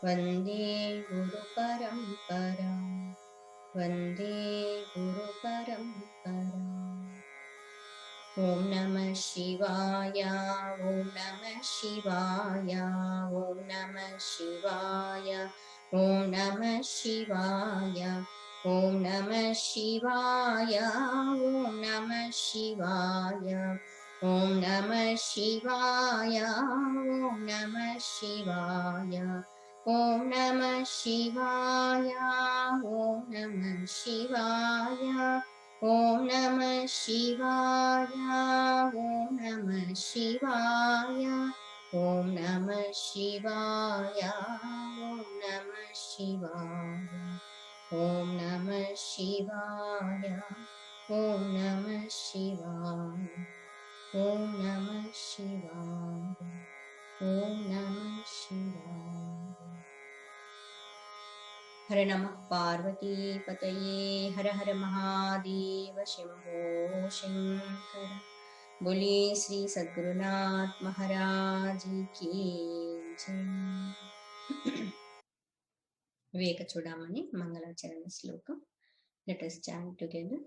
वन्दे गुरुपरम्परा वन्दे गुरुपरम्परा। ॐ नमः शिवाय ॐ नमः शिवाय ॐ नमः शिवाय ॐ नमः शिवाय ॐ नमः शिवाय ॐ नमः शिवाय ॐ नमः शिवाय ॐ नमः शिवाय ॐ नमः शिवाय ॐ नमः शिवाय ॐ नमः शिवाय ॐ नमः शिवाय ॐ नमः शिवाय ॐ नमः शिवाय ॐ नमः शिवाय ॐ नमः शिवाय ॐ नमः शिवाय ॐ नमः शिवाय। हर नमः पार्वती पतये हर हर महादेव शंभो शंकर। बोलिए श्री सद्गुरुनाथ महाराज की जय। विवेकचूडामणि मंगलाचरण श्लोकम। Let us chant together.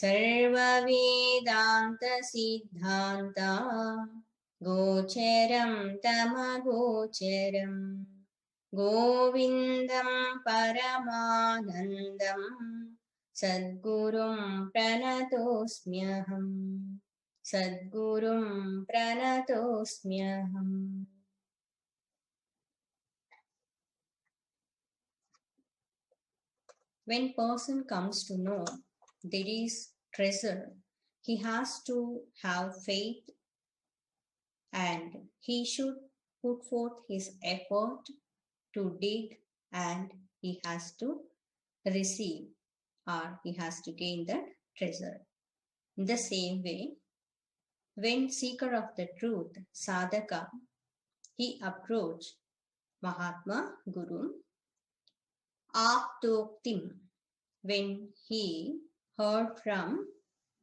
सर्व वेदांत सिद्धांता गोचरं तमगोचरम् गोविन्दं परमानन्दं सद्गुरुं प्रणतोऽस्म्यहम् सद्गुरुं प्रणतोऽस्म्यहम्। When person comes to know there is treasure, he has to have faith and he should put forth his effort to dig, and he has to receive or he has to gain that treasure. In the same way, when seeker of the truth, sadhaka, he approached Mahatma Guru, aptoktim, when he heard from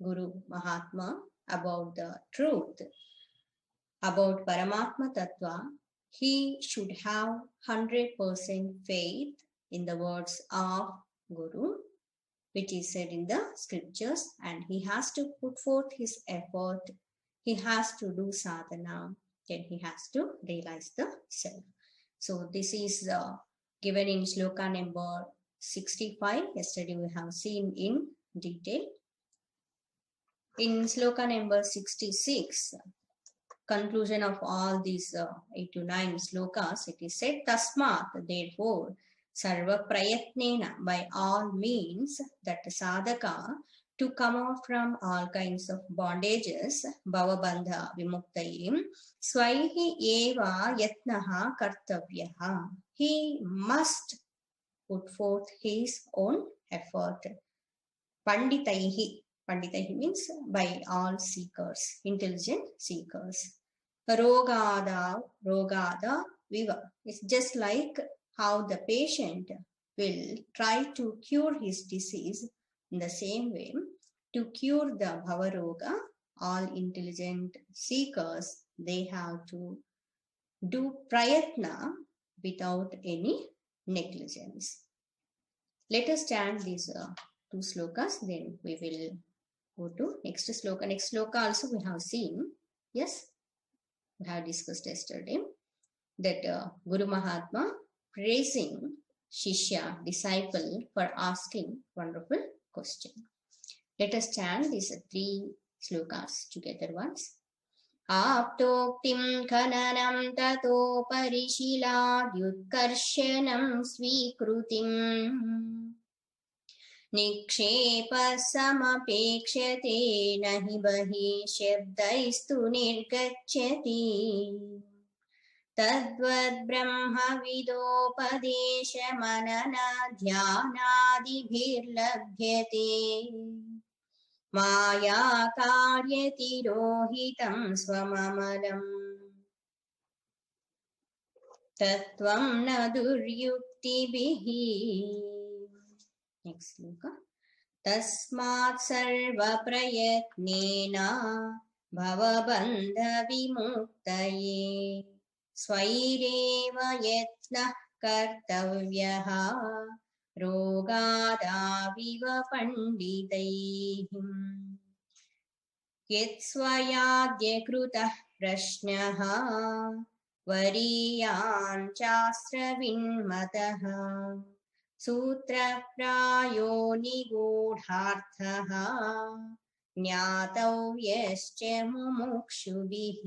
Guru Mahatma about the truth, about Paramatma Tattva, he should have 100% faith in the words of Guru, which is said in the scriptures, and he has to put forth his effort. He has to do sadhana, then he has to realize the self. So this is given in shloka number 65. Yesterday we have seen in detail. In shloka number 66, conclusion of all these 8 to 9 slokas, it is said, Tasmat, therefore, sarva prayatnena, by all means, that sadhaka, to come out from all kinds of bondages, bhavabandha vimuktayim, swaihi eva yatnaha kartavyaha, he must put forth his own effort. Panditaihi, Panditaihi means by all seekers, intelligent seekers. Rogada viva. It's just like how the patient will try to cure his disease. In the same way, to cure the bhavaroga, all intelligent seekers, they have to do prayatna without any negligence. Let us chant these 2 slokas, then we will go to next sloka. Next sloka also we have seen. Yes, we have discussed yesterday that Guru Mahatma praising Shishya, disciple, for asking wonderful question. Let us chant these 3 slokas together once. Aptoktim khananam tato parishilādyutkarṣanam svikrutim निक्षेप समपेक्ष्यते नहि बहिः शब्दैस्तु निर्गच्छति तद्वद् ब्रह्मविदोपदेशमननाध्यानादिभिर्लभ्यते माया कार्यतिरोहितं स्वममलम् तत्त्वं न दुर्युक्तिभिः। Next sloka. Tasmat sarva prayatnena bhavabandha vimuktaye स्वैरेव यत्नः कर्तव्यः रोगादाविव पण्डितैः यत्स्वयाद्य कृतः प्रश्नः वरीयान् शास्त्रविन्मतः सूत्रप्रायो निगूढार्थः ज्ञातव्यश्च मुमुक्षुभिः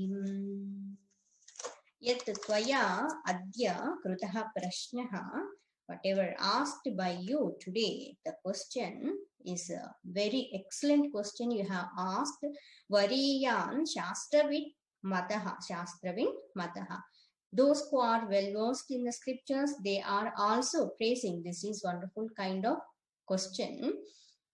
यत् त्वया अद्य कृतः प्रश्नः, whatever asked by you today, the question is a very excellent question you have asked. Variyan shastravin mataha, shastravin mataha. Those who are well versed in the scriptures, they are also praising. This is wonderful kind of question.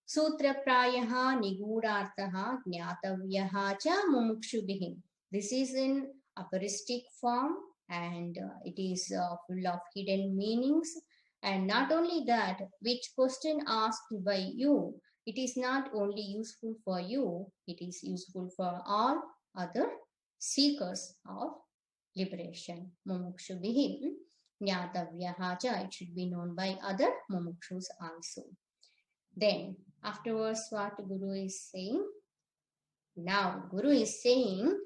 Sutra prayaha nigudhartaha jnatavyaha cha mumukshubhih. This is in aphoristic form and it is full of hidden meanings. And not only that, which question asked by you, it is not only useful for you, it is useful for all other seekers of liberation. Mumukshubhih jnatavyaha cha, it should be known by other mumukshus also. Then afterwards what Guru is saying? Now Guru is saying,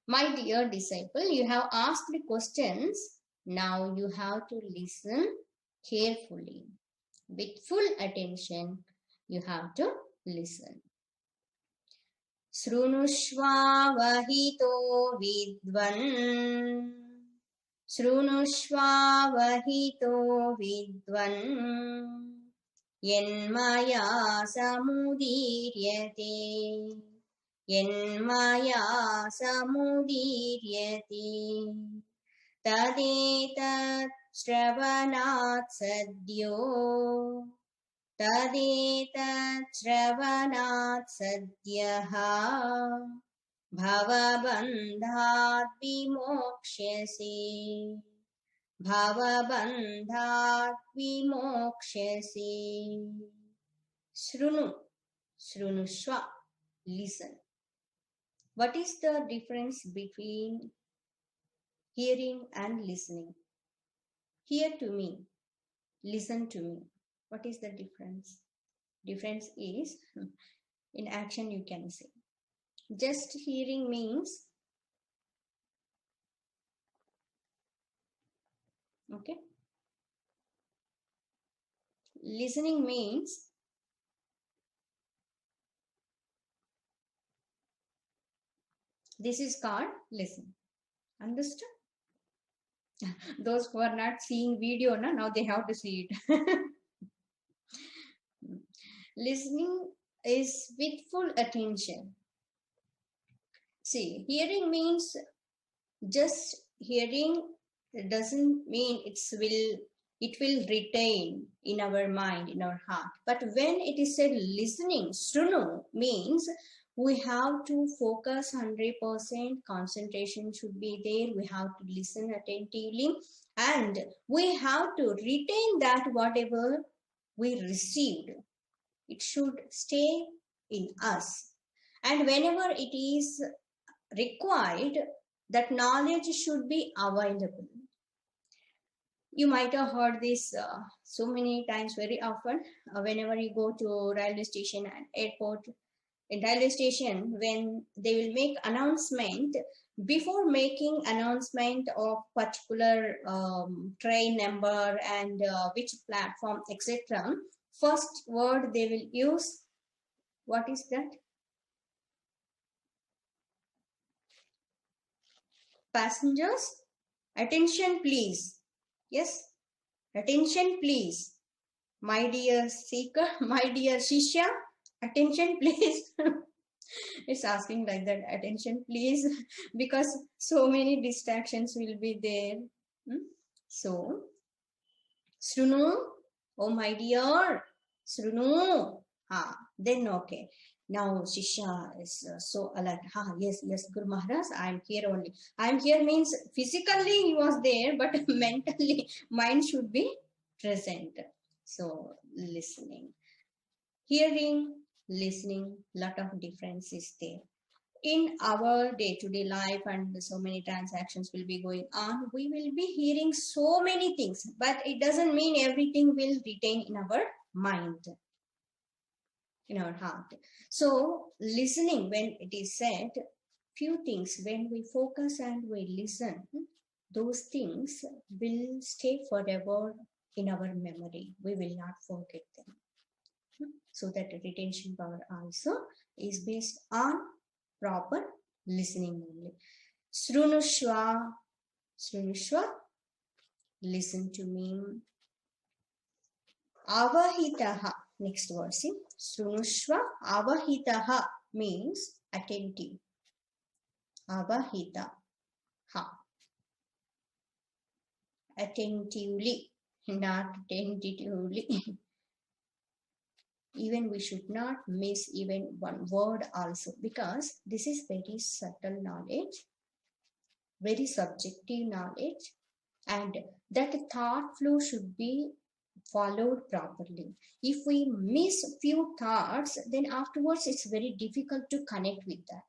my dear disciple, you have asked the questions. Now you have to listen carefully. With full attention, you have to listen. Srunushvavahito vidvan. Srunushvavahito vidvan. Yenmaya samudiryate. Yenmaya samudiryate tadetat shravanat sadyo tadetat shravanat sadyaha bhavabandhat vimokshasi bhavabandhat vimokshasi. Shrunu, shrunushva, listen. What is the difference between hearing and listening? Hear to me, listen to me. What is the difference? Difference is in action you can say. Just hearing means, okay. Listening means this is called listen. Understood? Those who are not seeing video, now they have to see it. Listening is with full attention. See, hearing means just hearing doesn't mean it will retain in our mind, in our heart. But when it is said listening, shrunu, means we have to focus 100%, concentration should be there, we have to listen attentively and we have to retain that whatever we received. It should stay in us. And whenever it is required, that knowledge should be available. You might have heard this so many times, very often, whenever you go to railway station and airport. In railway station, when they will make announcement, before making announcement of particular train number and which platform, etc., first word they will use, what is that? Passengers, attention please. Yes, attention please. My dear seeker, my dear Shishya, attention please. It's asking like that, attention please, because so many distractions will be there. So, Srunu, oh my dear, Srunu. Then okay. Now Shishya is so alert. Yes, Guru Maharaj, I am here only. I am here means physically he was there, but mentally mind should be present. So listening, hearing, listening, lot of difference is there. in our day-to-day life, and so many transactions will be going on, we will be hearing so many things, but it doesn't mean everything will retain in our mind, in our heart. So listening, when it is said, few things, when we focus and we listen, those things will stay forever in our memory. We will not forget them. So that retention power also is based on proper listening only. Srunushva, Srunushva, listen to me. Avahitaha, next verse. Srunushva, avahitaha means attentive. Avahitaha, attentively, not tentatively. Even we should not miss even one word also, because this is very subtle knowledge, very subjective knowledge, and that thought flow should be followed properly. If we miss few thoughts, then afterwards it's very difficult to connect with that.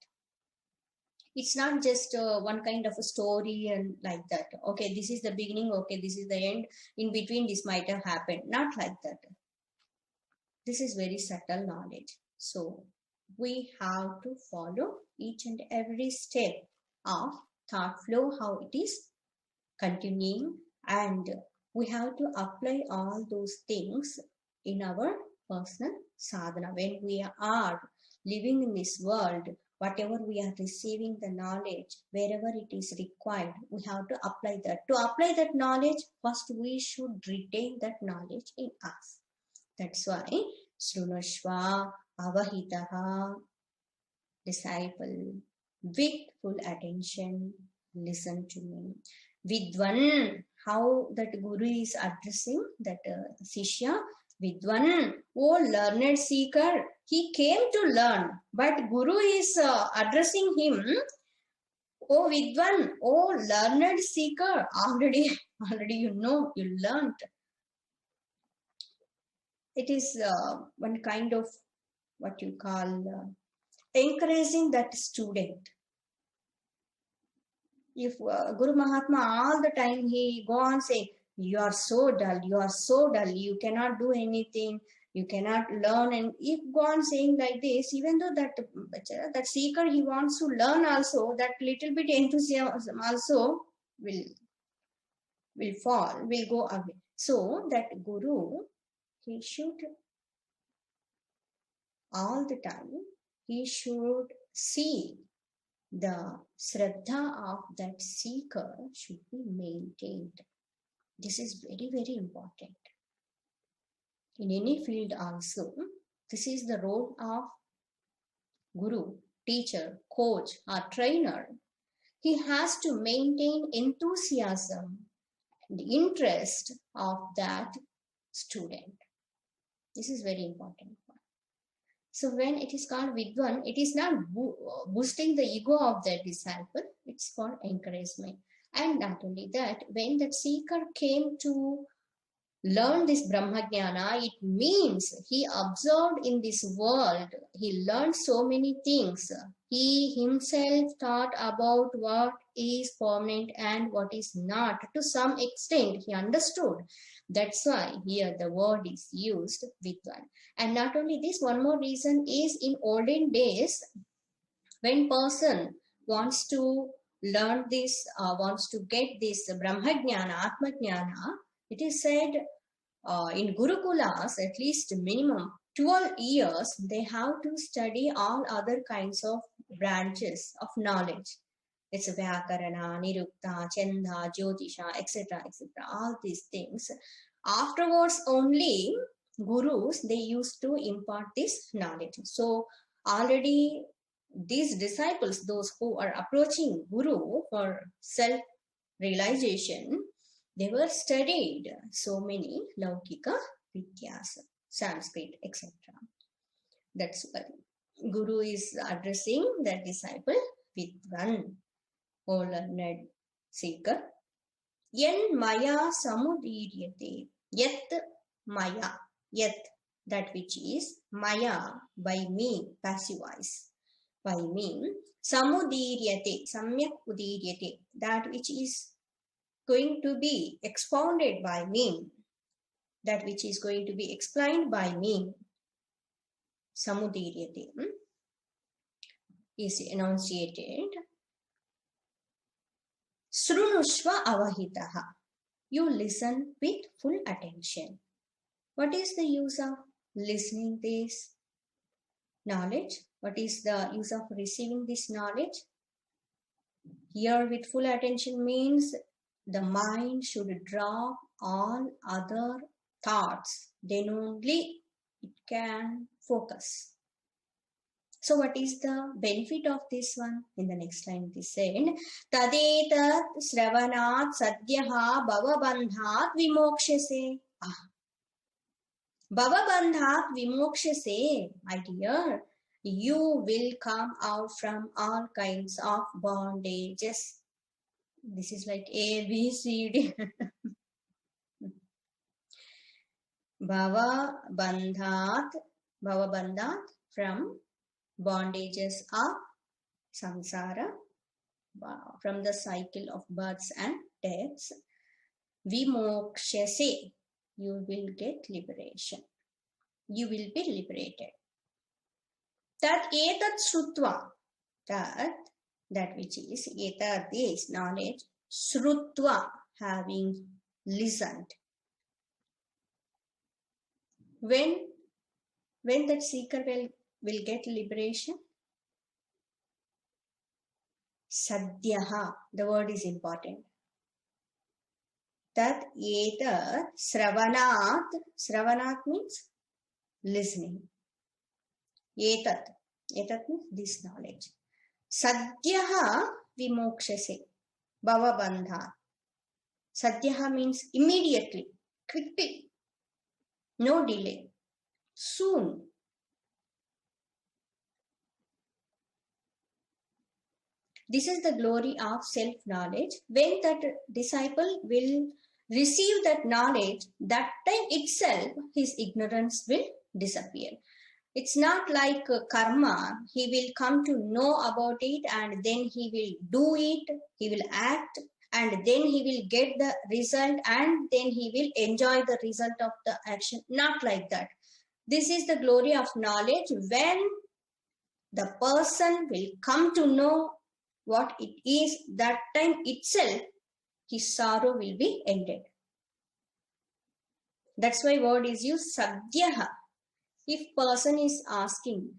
It's not just one kind of a story and like that. Okay, this is the beginning. Okay, this is the end. In between, this might have happened. Not like that. This is very subtle knowledge. So we have to follow each and every step of thought flow, how it is continuing, and we have to apply all those things in our personal sadhana. When we are living in this world, whatever we are receiving the knowledge, wherever it is required, we have to apply that. To apply that knowledge, first we should retain that knowledge in us. That's why Srunashva Avahitaha, disciple, with full attention, listen to me. Vidwan, how that Guru is addressing that Sishya. Vidwan, oh learned seeker, he came to learn, but Guru is addressing him. Oh Vidwan, oh learned seeker, already you know, you learned. It is one kind of what you call encouraging that student. If Guru Mahatma all the time he go on saying, you are so dull, you cannot do anything, you cannot learn, and if go on saying like this, even though that seeker he wants to learn also, that little bit enthusiasm also will fall, will go away. So that Guru, he should all the time, he should see the Shraddha of that seeker should be maintained. This is very, very important. In any field also, this is the role of Guru, teacher, coach, or trainer. He has to maintain enthusiasm, the interest of that student. This is very important. So when it is called Vidwan, it is not boosting the ego of the disciple, it's for encouragement. And not only that, when that seeker came to learn this Brahmajnana, it means he observed in this world, he learned so many things. He himself thought about what is permanent and what is not. To some extent, he understood. That's why here the word is used, Vidwan. And not only this, one more reason is in olden days, when person wants to learn this, wants to get this Brahmajnana, Atmajnana, it is said in Gurukulas, at least minimum 12 years, they have to study all other kinds of branches of knowledge. It's Vyakarana, Nirukta, Chanda, Jyotisha, etc., etc. All these things. Afterwards, only Gurus, they used to impart this knowledge. So, already these disciples, those who are approaching Guru for self-realization, they were studied so many Laukika Vidyas, Sanskrit, etc. That's why Guru is addressing the disciple with one whole learned seeker. Yen Maya Samudiryate. Yet Maya. Yet that which is Maya, by me, passive voice. By me, Samudiryate, samyak udiryate, that which is going to be expounded by me, that which is going to be explained by me. Samudiryate is enunciated. Srunushva avahitaha. You listen with full attention. What is the use of listening this knowledge? What is the use of receiving this knowledge? Here with full attention means the mind should drop all other thoughts. Then only it can focus. So what is the benefit of this one? In the next line it is said, Tadetat sravanat sadhyaha bhavabandhat vimokshase. Bhavabandhat vimokshase, my dear, you will come out from all kinds of bondages. This is like A, B, C, D. Bhavabandhat from bondages of samsara, from the cycle of births and deaths. Vimokshase, you will get liberation. You will be liberated. Tat etat srutva, that which is etat is knowledge, srutva, having listened. When that seeker will get liberation? Sadhyaha, the word is important. Tat etat sravanat means listening. Etat means this knowledge. Sadhyaha vimokshase, bhavabandha. Sadhyaha means immediately, quickly, no delay, soon. This is the glory of self-knowledge. When that disciple will receive that knowledge, that time itself his ignorance will disappear. It's not like karma. He will come to know about it and then he will do it, he will act, and then he will get the result and then he will enjoy the result of the action. Not like that. This is the glory of knowledge. When the person will come to know what it is, that time itself his sorrow will be ended. That's why word is used, sadhyaha. If person is asking,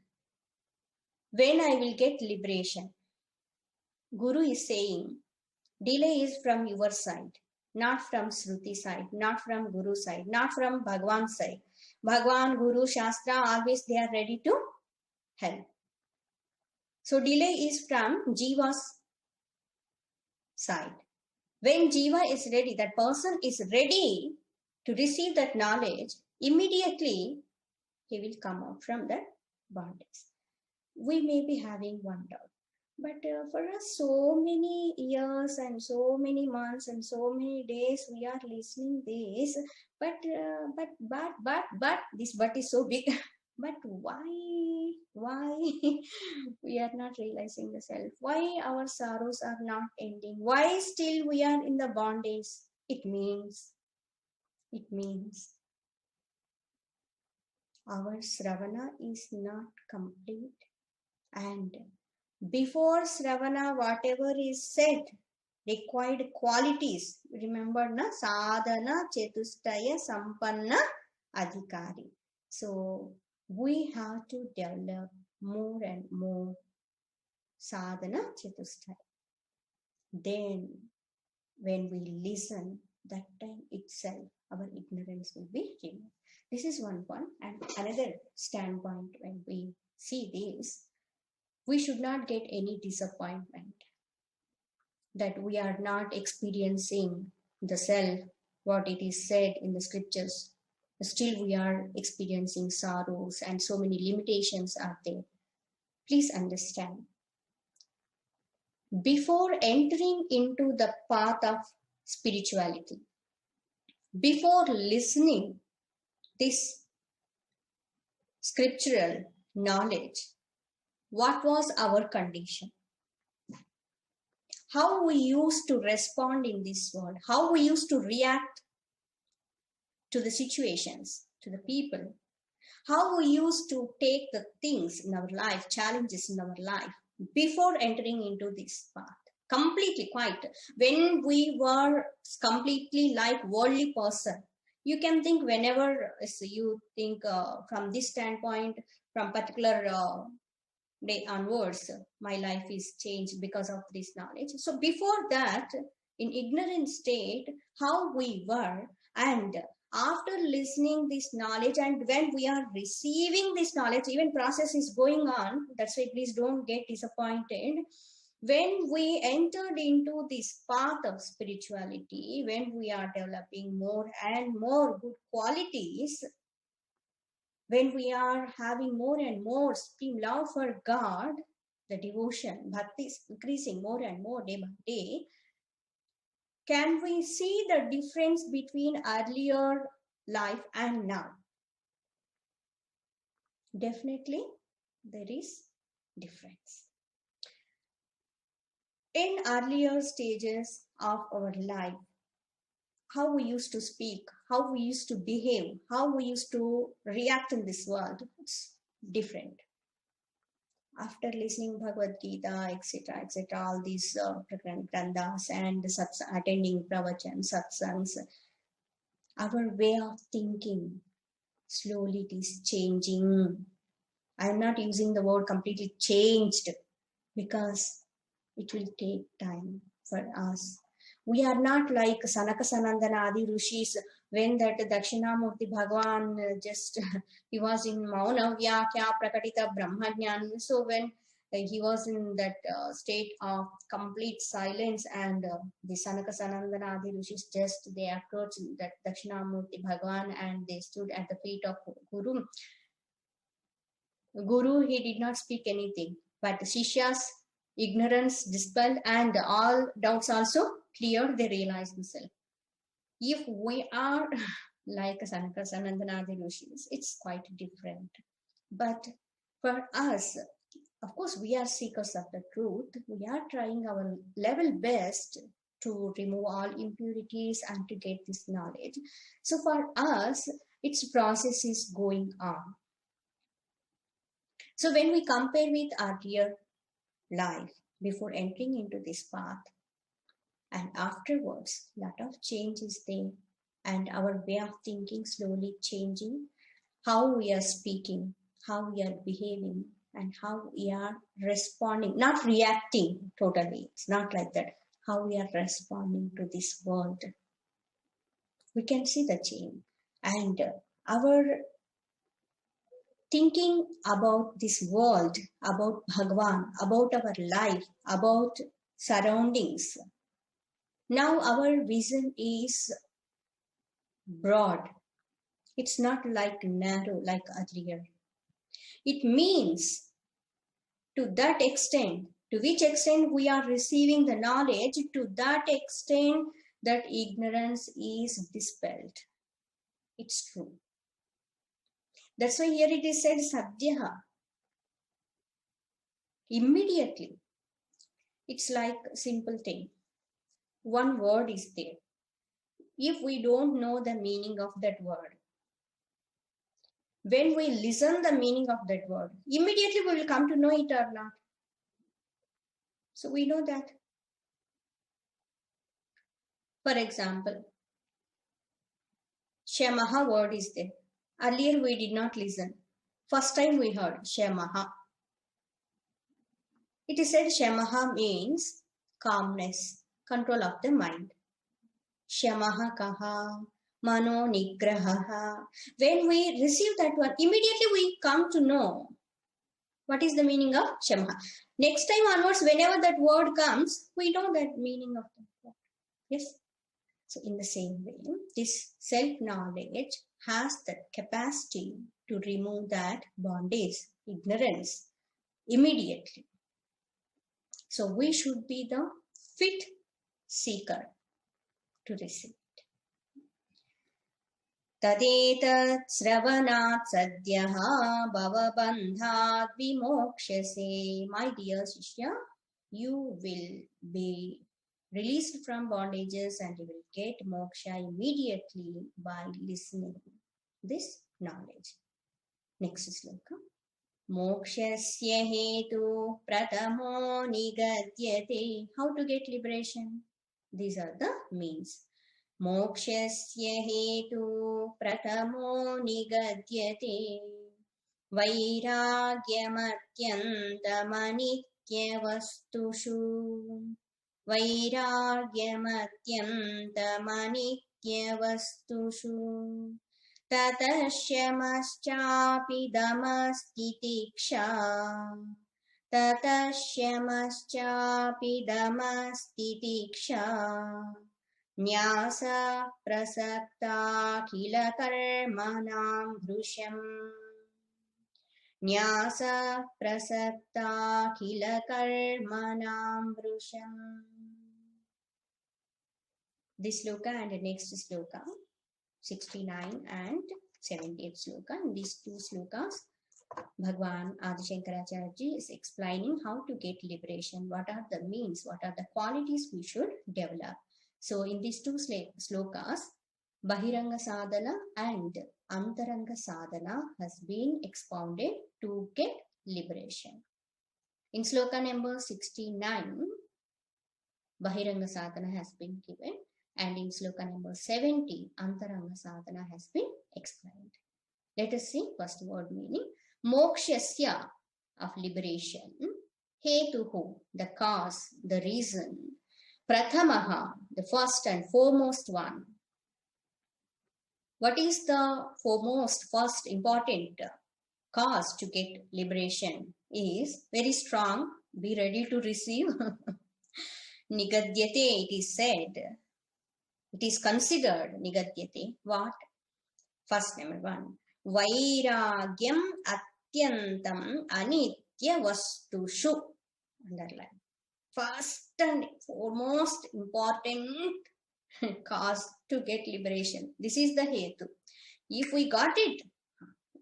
when I will get liberation, Guru is saying, delay is from your side, not from Shruti side, not from Guru side, not from Bhagwan side. Bhagwan, Guru, Shastra, always they are ready to help. So delay is from Jiva's side. When Jiva is ready, that person is ready to receive that knowledge, immediately he will come out from that bondage. We may be having one doubt, but for us, so many years and so many months and so many days we are listening this, but this but is so big. But why we are not realizing the self? Why our sorrows are not ending? Why still we are in the bondage? It means our Sravana is not complete, and before Sravana, whatever is said, required qualities. Remember, na sadhana chetustaya sampanna adhikari. So we have to develop more and more sadhana chetustaya. Then when we listen, that time itself our ignorance will be removed. This is one point. And another standpoint, when we see this, we should not get any disappointment that we are not experiencing the self, what it is said in the scriptures. Still we are experiencing sorrows and so many limitations are there. Please understand, before entering into the path of spirituality, before listening this scriptural knowledge, what was our condition? how we used to respond in this world, how we used to react to the situations, to the people, how we used to take the things in our life, challenges in our life before entering into this path. Completely, quite. When we were completely like worldly person, you can think whenever you think from this standpoint, from particular day onwards, my life is changed because of this knowledge. So before that, in ignorant state, how we were, and after listening this knowledge, and when we are receiving this knowledge, even process is going on. That's why please don't get disappointed. When we entered into this path of spirituality, when we are developing more and more good qualities, when we are having more and more supreme love for God, the devotion, bhakti is increasing more and more day by day, can we see the difference between earlier life and now? Definitely, there is difference. In earlier stages of our life, how we used to speak, how we used to behave, how we used to react in this world, it's different. After listening Bhagavad Gita, etc., etc., all these granthas and attending pravachan, satsangs, our way of thinking slowly it is changing. I am not using the word completely changed because it will take time for us. We are not like Sanaka Sanandana Aadi Rishis, when that Dakshinamurti Bhagavan just, he was in Mauna Vyakya Prakatita Brahmajnan. So when he was in that state of complete silence, and the Sanaka Sanandana Adi Rishis just, they approached that Dakshinamurti Bhagavan and they stood at the feet of Guru. Guru, he did not speak anything, but Shishya's ignorance dispelled and all doubts also cleared, they realized themselves. If we are like Sanaka Sanandana Adi Rishis, it's quite different. But for us, of course, we are seekers of the truth. We are trying our level best to remove all impurities and to get this knowledge. So for us, its process is going on. So when we compare with our dear life before entering into this path, and afterwards, lot of change is there, and our way of thinking slowly changing, how we are speaking, how we are behaving, and how we are responding, not reacting totally. It's not like that. How we are responding to this world. We can see the change. And our thinking about this world, about Bhagavan, about our life, about surroundings. Now our vision is broad. It's not like narrow like earlier. It means to that extent, to which extent we are receiving the knowledge, to that extent that ignorance is dispelled. It's true. That's why here it is said Sadhyaha. Immediately. It's like a simple thing. One word is there. If we don't know the meaning of that word, when we listen the meaning of that word, immediately we will come to know it or not. So we know that. For example, Shamaha word is there. Earlier we did not listen. First time we heard Shamaha. It is said Shamaha means calmness, control of the mind. Shamaha kaha, mano nigraha. When we receive that word, immediately we come to know what is the meaning of Shamaha. Next time onwards, whenever that word comes, we know that meaning of that word. Yes? So in the same way, this self-knowledge has the capacity to remove that bondage, ignorance, immediately. So we should be the fit seeker to receive it. Tadetat sravanat sadhyaha bhavabandhat vimokshase. My dear Shishya, you will be released from bondages and you will get moksha immediately by listening this knowledge. Next sloka. Mokshasya hetu pratamo nigadyate. How to get liberation? These are the means. Mokshasya hetu pratamo nigadyate. Vairagyamatyantamaniktyavastushu. Vairagyamatyantamaniktyavastushu. Tatashyamaschapi damastitisha. Tatashyamaschapi damastitisha. Nyasa prasakta khila karmanam bhrusham. Nyasa prasakta khila karmanam bhrusham. This sloka and the next sloka, 69 and 70th sloka. In these two slokas, Bhagwan Adi Shankaracharya is explaining how to get liberation, what are the means, what are the qualities we should develop. So in these two slokas, Bahiranga Sadhana and Antaranga Sadhana has been expounded to get liberation. In sloka number 69, Bahiranga Sadhana has been given, and in sloka number 70, Antaranga Sadhana has been explained. Let us see first word meaning. Mokshasya, of liberation. Hetuhu, the cause, the reason. Prathamaha, the first and foremost one. What is the foremost, first important cause to get liberation? Is very strong. Be ready to receive. Nigadyate, it is said. It is considered nigadyate. What? First number one. Vairagyam atyantam anitya vastushu. Underline. First and foremost important cause to get liberation. This is the hetu. If we got it,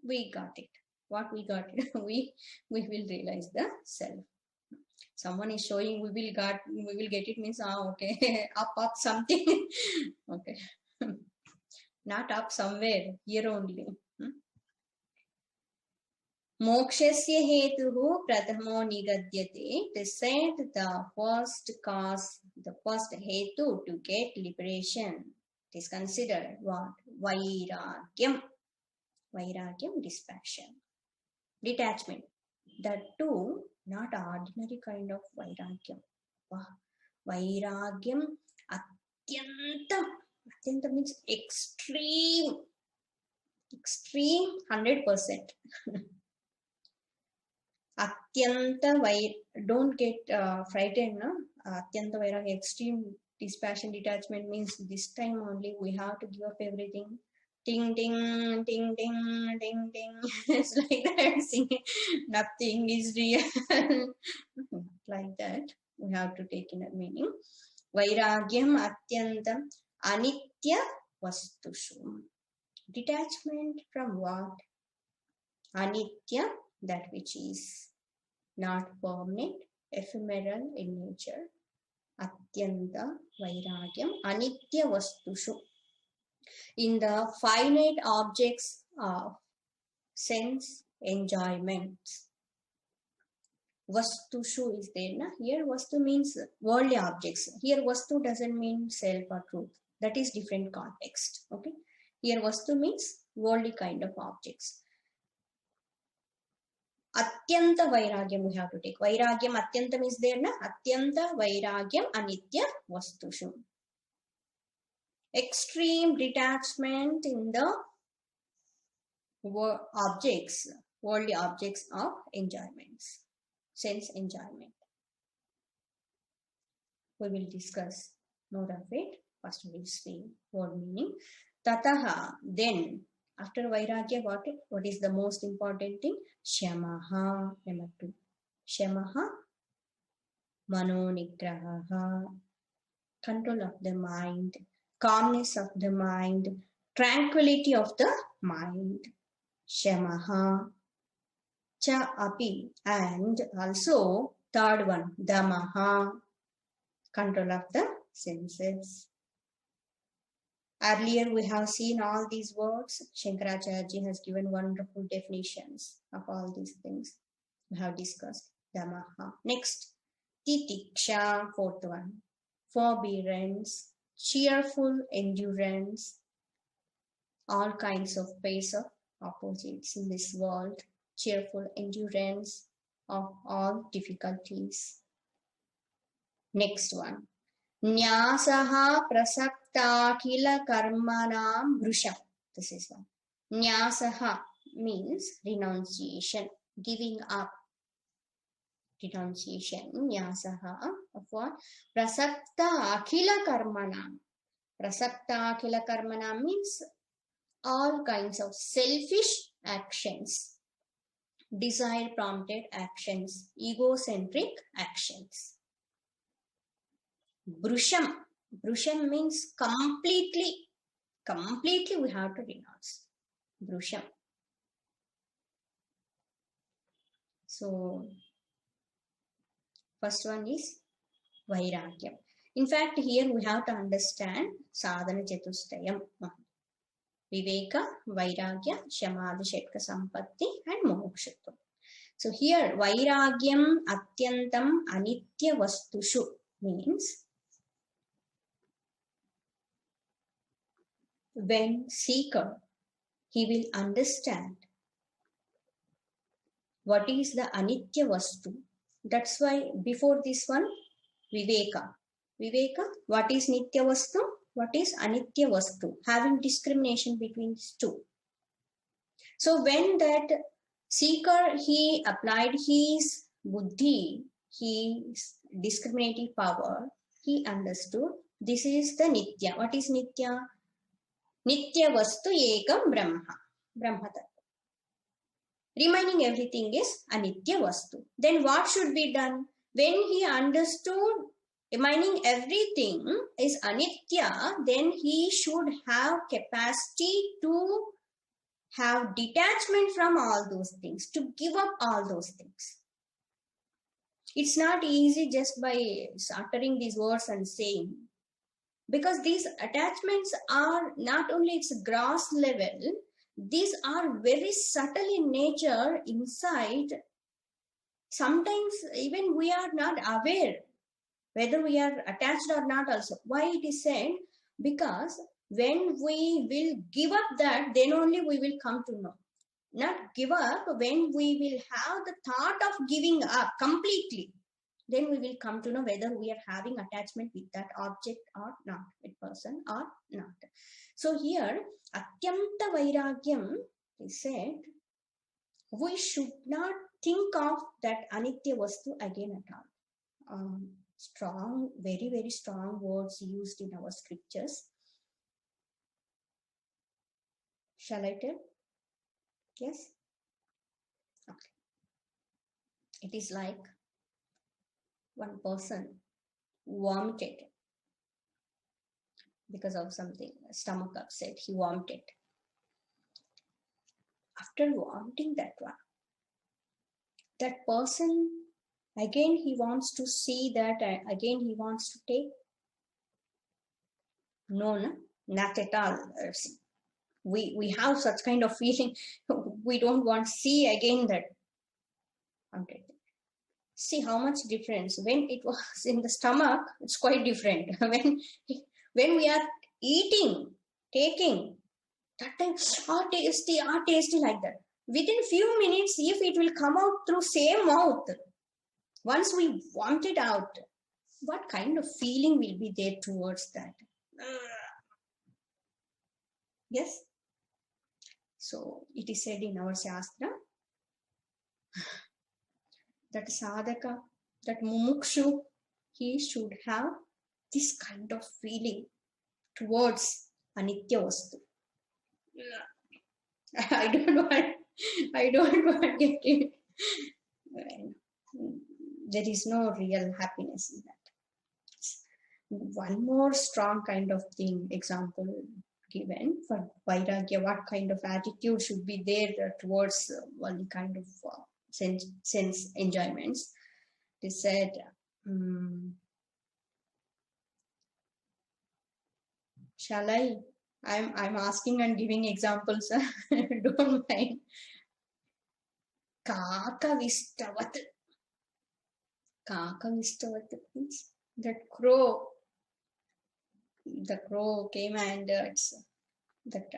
we got it. What we got it, we will realize the self. Someone is showing we will get it means okay, up something. Okay. Not up somewhere, here only. Mokshasya hetuhu prathamo nigadyate. They said the first cause, the first hetu to get liberation. It is considered what? Vairagyam. Vairagyam, dispassion. Detachment. That too, not ordinary kind of vairagyam. Vairagyam atyantam. Atyantam means extreme. Extreme 100%. Atyanta don't get frightened, no? Atyanta vairagya, extreme dispassion, detachment means this time only we have to give up everything. Ting, ting, ting, ting, ting, ting. It's like that, singing. Nothing is real. Like that, we have to take in a meaning. Vairagyam atyantam anitya vastushu. Detachment from what? Anitya, that which is not permanent, ephemeral in nature. Atyanta vairagyam anitya vastushu. In the finite objects of sense enjoyments. Vastushu is there. Na? Here vastu means worldly objects. Here vastu doesn't mean self or truth. That is different context. Okay. Here vastu means worldly kind of objects. Atyanta vairagyam we have to take. Vairagyam atyantam is there, na? Atyanta vairagyam anitya vastushu. Extreme detachment in the objects, worldly objects of enjoyments, sense enjoyment. We will discuss more of it. First we will see word meaning. Tataha, then. After vairagya, what is the most important thing? Shamaha, number 2. Shamaha, mano nigraha, control of the mind, calmness of the mind, tranquility of the mind. Shamaha, cha api, and also Third one, damaha, control of the senses. Earlier we have seen all these words. Shankaracharya has given wonderful definitions of all these things. We have discussed damaha. Next, titiksha, fourth one, forbearance, cheerful endurance, all kinds of pairs of opposites in this world, cheerful endurance of all difficulties. Next one, Nyasaha prasapta kila karmanam brusham. This is one. Nyasaha means renunciation, giving up. Renunciation. Nyasaha of what? Prasapta akila karmanam. Prasapta akila karmanam means all kinds of selfish actions, desire prompted actions, egocentric actions. Brusham. Brusham means completely we have to renounce. Brusham. So, first one is Vairagyam. In fact, here we have to understand Sadhana Chatustayam. Viveka, Vairagya, Shamadhi, Shetka, Sampatti and Mokshatvam. So here Vairagyam Atyantam Anitya Vastushu means when seeker, he will understand what is the Anitya Vastu. That's why before this one, Viveka. Viveka, what is Nitya Vastu? What is Anitya Vastu? Having discrimination between these two. So when that seeker, he applied his buddhi, his discriminative power, he understood this is the Nitya. What is Nitya? Nitya Vastu Ekam Brahma. Brahma Tattva. Remaining everything is Anitya Vastu. Then what should be done? When he understood remaining everything is Anitya, then he should have capacity to have detachment from all those things, to give up all those things. It's not easy just by uttering these words and saying, because these attachments are not only its gross level, these are very subtle in nature inside. Sometimes even we are not aware whether we are attached or not also. Why it is said? Because when we will give up that, then only we will come to know. Not give up, when we will have the thought of giving up completely, then we will come to know whether we are having attachment with that object or not, with person or not. So here, Atyanta Vairagyam is said, we should not think of that Anitya Vastu again at all. Strong, very, very strong words used in our scriptures. Shall I tell? Yes? Okay. It is like one person vomited because of something, stomach upset, he vomited. After vomiting that one, that person, again he wants to see that, again he wants to take. No, not at all. We have such kind of feeling. We don't want to see again that. Okay. See how much difference. When it was in the stomach, it's quite different. When we are eating, taking, that time, tasty like that. Within few minutes, if it will come out through same mouth, once we want it out, what kind of feeling will be there towards that? Yes? So, it is said in our Shastra, that sadhaka, that mumukshu, he should have this kind of feeling towards Anitya Vastu. I don't want to get it. There is no real happiness in that. One more strong kind of thing, example given for Vairagya, what kind of attitude should be there towards one kind of sense enjoyments. They said, shall I? I'm asking and giving examples. Don't mind. Kakavistavat. Kakavistavat means that crow. The crow came and it's that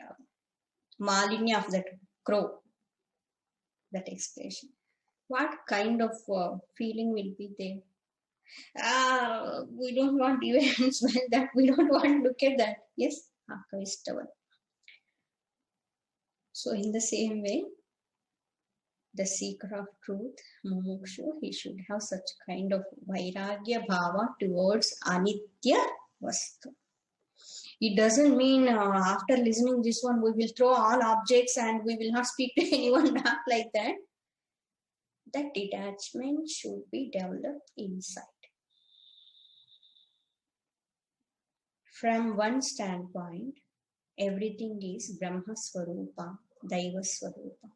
malinya of that crow. That expression. What kind of feeling will be there? We don't want events when that. We don't want to look at that. Yes, Kakavistavat. So in the same way, the seeker of truth, mumukshu, he should have such kind of vairagya bhava towards anitya vastu. It doesn't mean after listening this one, we will throw all objects and we will not speak to anyone back like that. That detachment should be developed inside. From one standpoint, everything is Brahma Swarupa, Daiva Swarupa.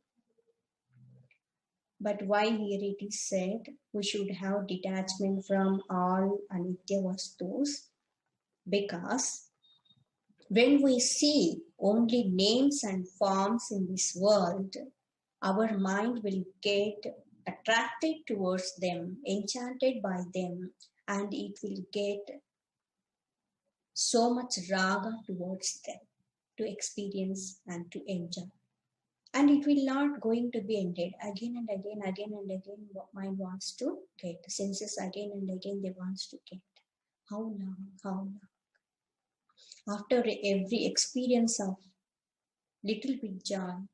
But why here it is said we should have detachment from all anitya vastus? Because when we see only names and forms in this world, our mind will get attracted towards them, enchanted by them, and it will get so much raga towards them to experience and to enjoy. And it will not going to be ended. Again and again, mind wants to get. Senses again and again, they wants to get. How long? How long? After every experience of little bit joy,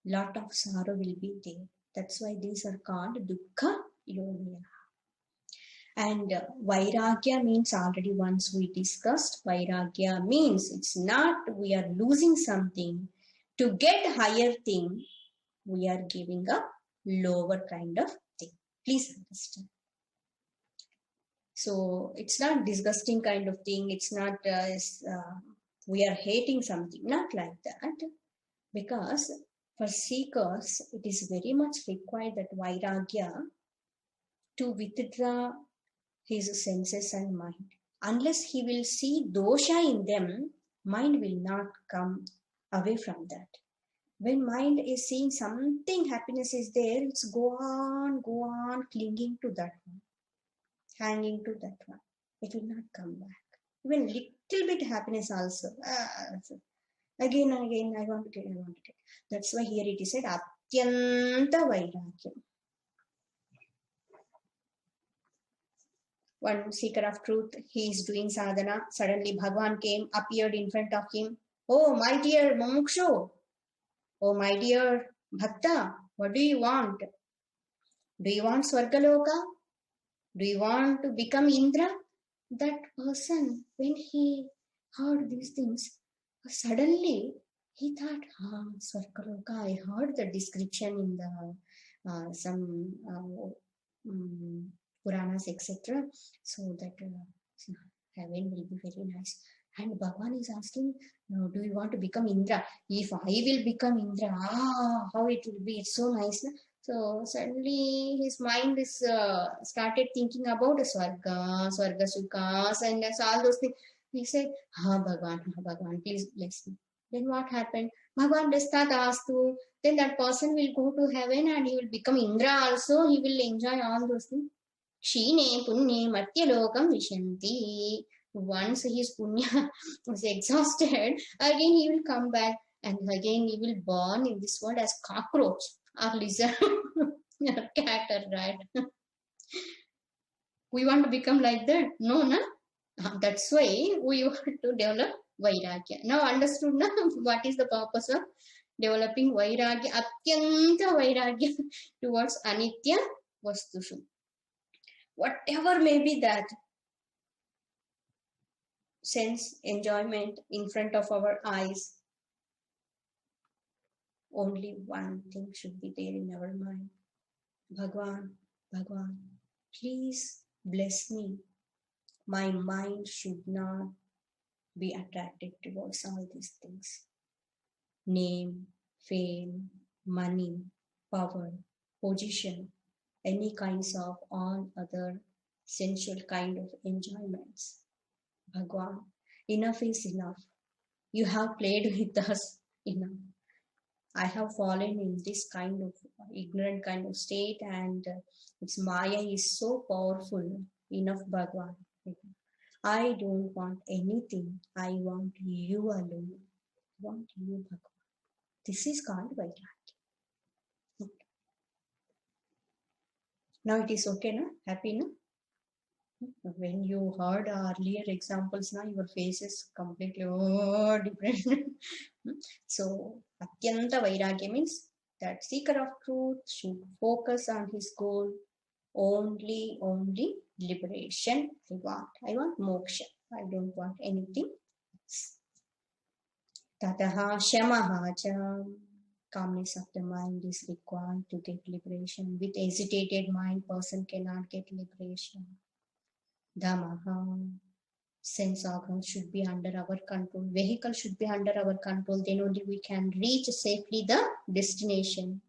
lot of sorrow will be there. That's why these are called dukkha yogya. And vairagya means already once we discussed. Vairagya means it's not we are losing something. To get higher thing, we are giving up lower kind of thing. Please understand. So it's not disgusting kind of thing. It's not we are hating something. Not like that. Because for seekers, it is very much required that vairagya to withdraw his senses and mind. Unless he will see dosha in them, mind will not come away from that. When mind is seeing something happiness is there, it's go on clinging to that one, hanging to that one. It will not come back. Even little bit happiness also. Again, I want to get. That's why here it is said, atyanta vairagyam. One seeker of truth, he is doing sadhana. Suddenly Bhagavan came, appeared in front of him. Oh, my dear Mumukshu. Oh, my dear Bhakta, what do you want? Do you want Swargaloka? Do you want to become Indra? That person, when he heard these things, suddenly he thought, Swargaloka, I heard the description in the some Puranas, etc. So that heaven will be very nice. And Bhagavan is asking, no, do you want to become Indra? If I will become Indra, how it will be. It's so nice. Na? So suddenly his mind is started thinking about Swarga Sukas, and all those things. He said, Bhagavan, please bless me. Then what happened? Bhagavan does not ask to. Then that person will go to heaven and he will become Indra also. He will enjoy all those things. Shine punye matyalokam vishanti. Once his punya was exhausted, again he will come back and again he will born in this world as cockroach or lizard or cat or rat. We want to become like that? No, na? That's why we want to develop vairagya. Now understood na what is the purpose of developing vairagya, atyanta vairagya towards anitya vastushu. Whatever may be that sense enjoyment in front of our eyes, only one thing should be there in our mind. Bhagwan, please bless me. My mind should not be attracted towards all these things. Name, fame, money, power, position, any kinds of all other sensual kind of enjoyments. Bhagwan, enough is enough. You have played with us enough. I have fallen in this kind of ignorant kind of state, and its Maya is so powerful. Enough, Bhagwan. I don't want anything. I want you alone. I want you, Bhagwan. This is called Vairagya. Now it is okay, no? Happy, no? When you heard earlier examples, now your face is completely different. So, Atyanta Vairagya means that seeker of truth should focus on his goal. Only liberation I want moksha. I don't want anything else. Tataha shamaha cha. Calmness of the mind is required to get liberation. With agitated mind, person cannot get liberation. Dhammaha. Sense organs should be under our control. Vehicle should be under our control. Then only we can reach safely the destination.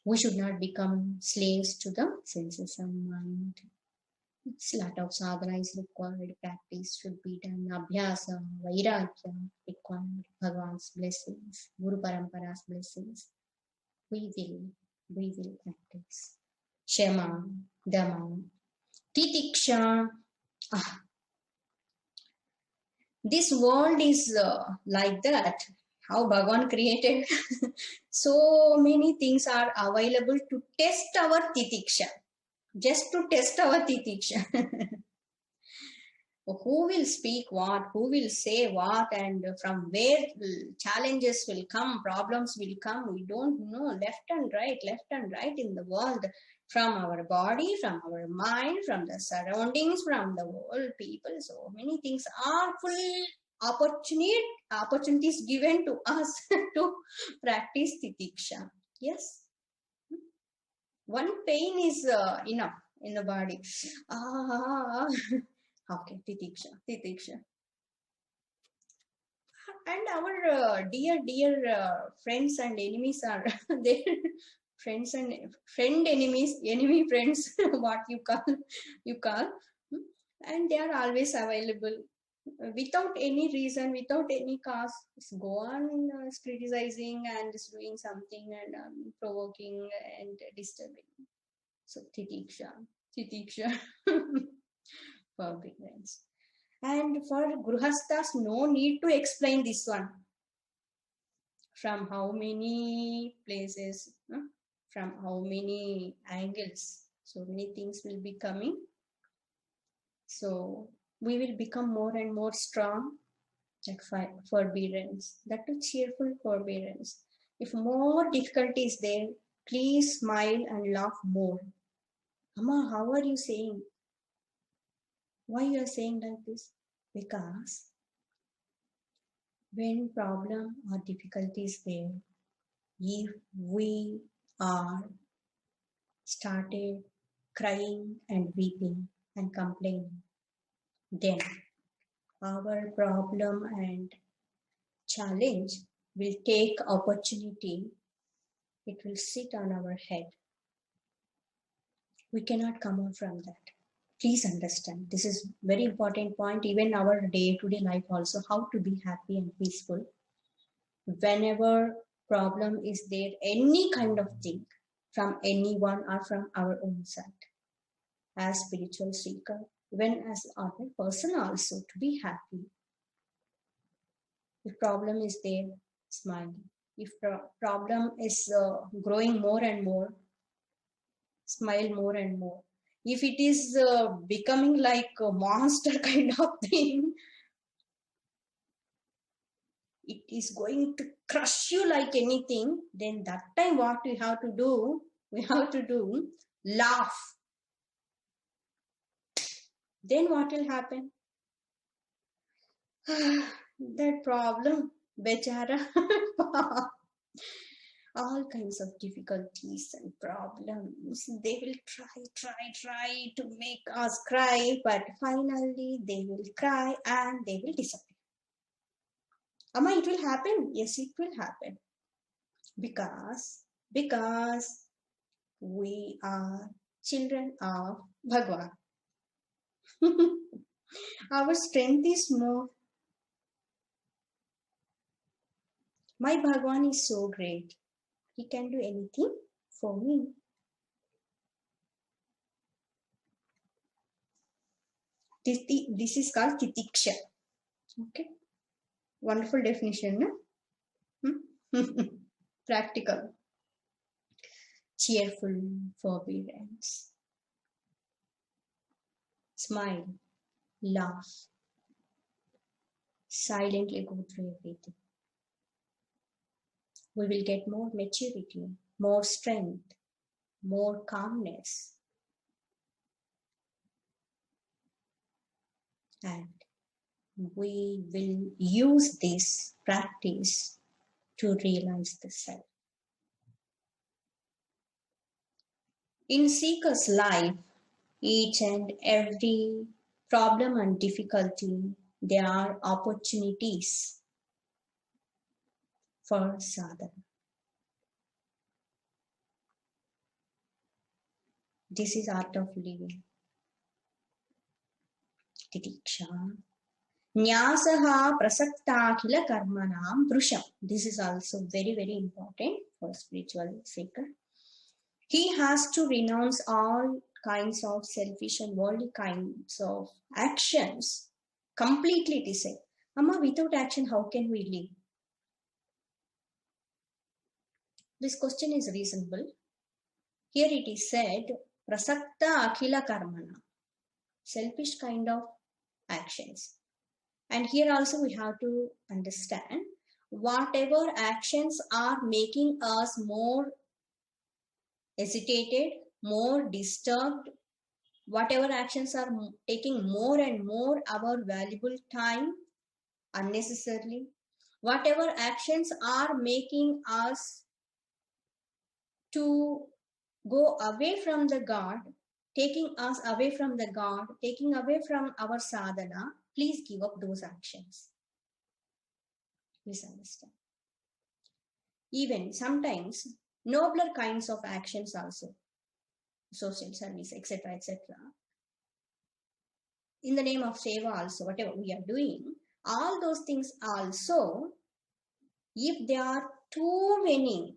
We should not become slaves to the senses and mind. It's a lot of sadhana is required. Practice should be done. Abhyasa, Vairagya required. Bhagavan's blessings, Guru Parampara's blessings. We will practice. Shema, Dhamma, Titiksha. This world is like that. How Bhagavan created. So many things are available to test our titiksha. Just to test our titiksha. Who will speak what, who will say what, and from where challenges will come, problems will come. We don't know. Left and right in the world. From our body, from our mind, from the surroundings, from the world, people. So many things are full opportunities given to us to practice titiksha. Yes. One pain is enough in the body. Okay, titiksha. And our dear friends and enemies are there. Friends and enemy friends, what you call, and they are always available without any reason, without any cause. Just go on criticizing and just doing something and provoking and disturbing. So titiksha forbearance. And for Gruhasthas, no need to explain this one. From how many places, from how many angles, so many things will be coming. So we will become more and more strong. That forbearance, that too cheerful forbearance. If more difficulty is there, please smile and laugh more. Amma, how are you saying? Why you are saying like this? Because when problem or difficulty is there, if we are started crying and weeping and complaining, then our problem and challenge will take opportunity. It will sit on our head. We cannot come out from that. Please understand. This is very important point. Even our day-to-day life also, how to be happy and peaceful. Whenever problem is there, any kind of thing, from anyone or from our own side, as spiritual seeker, even as other person also, to be happy. If problem is there, smile. If problem is growing more and more, smile more and more. If it is becoming like a monster kind of thing, it is going to crush you like anything, then that time what we have to do? We have to do laugh. Then what will happen? That problem, bechara. All kinds of difficulties and problems. They will try to make us cry, but finally they will cry and they will disappear. Amma, it will happen. Yes, it will happen. Because We are children of Bhagwan. Our strength is more. My Bhagwan is so great. He can do anything for me. This is called titiksha. Okay. Wonderful definition, no? Practical. Cheerful forbearance. Smile. Laugh. Silently go through everything. We will get more maturity, more strength, more calmness. And we will use this practice to realize the self. In Seeker's life, each and every problem and difficulty, there are opportunities for sadhana. This is art of living. Titiksha. Nyasaha prasaktakhila karmanam brusham. This is also very, very important for spiritual seeker. He has to renounce all kinds of selfish and worldly kinds of actions completely. It is said, Amma, without action, how can we live? This question is reasonable. Here it is said, prasakta akhila karmana, selfish kind of actions. And here also we have to understand, whatever actions are making us more hesitated, more disturbed, whatever actions are taking more and more our valuable time unnecessarily, whatever actions are making us to go away from the God, taking us away from the God, taking away from our sadhana, please give up those actions. Please understand. Even sometimes nobler kinds of actions also, social service, etc., etc. In the name of seva also, whatever we are doing, all those things also, if there are too many,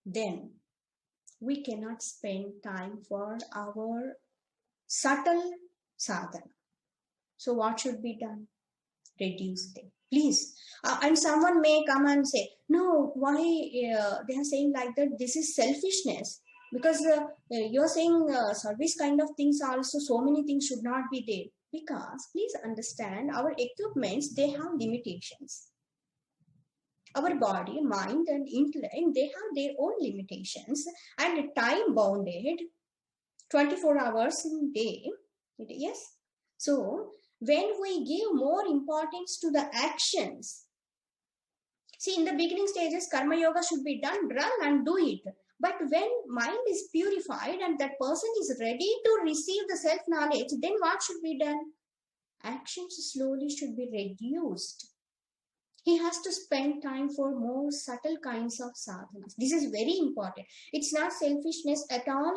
then we cannot spend time for our subtle sadhana. So what should be done? Reduce them, please. And someone may come and say, no, why they are saying like that? This is selfishness. Because you're saying service kind of things also, so many things should not be there. Because please understand, our equipments, they have limitations. Our body, mind and intellect, they have their own limitations and time bounded 24 hours in a day. Yes. So when we give more importance to the actions, see, in the beginning stages, karma yoga should be done, run and do it. But when mind is purified and that person is ready to receive the self-knowledge, then what should be done? Actions slowly should be reduced. He has to spend time for more subtle kinds of sadhanas. This is very important. It's not selfishness at all.